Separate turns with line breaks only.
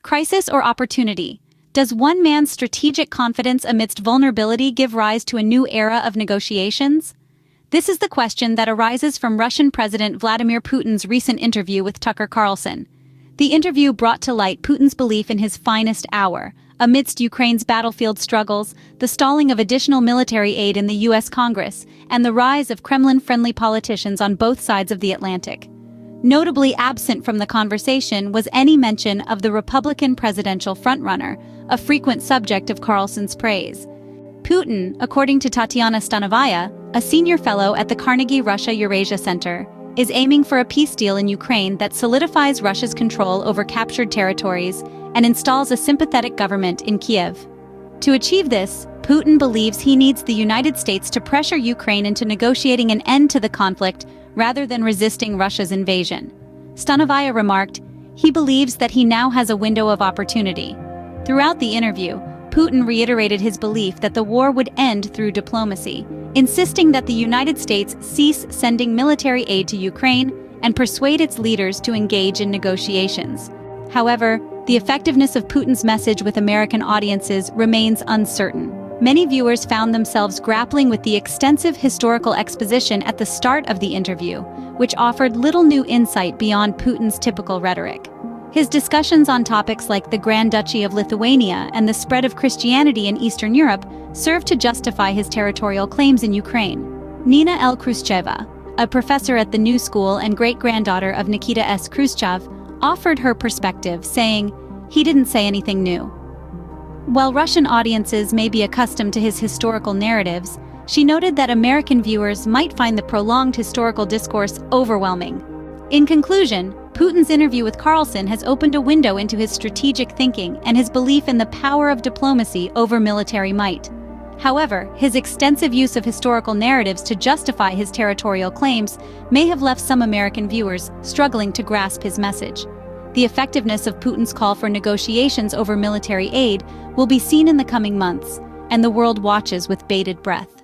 Crisis or opportunity? Does one man's strategic confidence amidst vulnerability give rise to a new era of negotiations? This is the question that arises from Russian President Vladimir Putin's recent interview with Tucker Carlson. The interview brought to light Putin's belief in his finest hour, amidst Ukraine's battlefield struggles, the stalling of additional military aid in the U.S. Congress, and the rise of Kremlin-friendly politicians on both sides of the Atlantic. Notably absent from the conversation was any mention of the Republican presidential frontrunner, a frequent subject of Carlson's praise. Putin, according to Tatiana Stanovaya, a senior fellow at the Carnegie Russia-Eurasia Center, is aiming for a peace deal in Ukraine that solidifies Russia's control over captured territories and installs a sympathetic government in Kiev. To achieve this, Putin believes he needs the United States to pressure Ukraine into negotiating an end to the conflict rather than resisting Russia's invasion. Stanovaya remarked, he believes that he now has a window of opportunity. Throughout the interview, Putin reiterated his belief that the war would end through diplomacy, insisting that the United States cease sending military aid to Ukraine and persuade its leaders to engage in negotiations. However, the effectiveness of Putin's message with American audiences remains uncertain. Many viewers found themselves grappling with the extensive historical exposition at the start of the interview, which offered little new insight beyond Putin's typical rhetoric. His discussions on topics like the Grand Duchy of Lithuania and the spread of Christianity in Eastern Europe served to justify his territorial claims in Ukraine. Nina L. Khrushcheva, a professor at the New School and great-granddaughter of Nikita S. Khrushchev, offered her perspective, saying, "He didn't say anything new." While Russian audiences may be accustomed to his historical narratives, she noted that American viewers might find the prolonged historical discourse overwhelming. In conclusion, Putin's interview with Carlson has opened a window into his strategic thinking and his belief in the power of diplomacy over military might. However, his extensive use of historical narratives to justify his territorial claims may have left some American viewers struggling to grasp his message. The effectiveness of Putin's call for negotiations over military aid will be seen in the coming months, and the world watches with bated breath.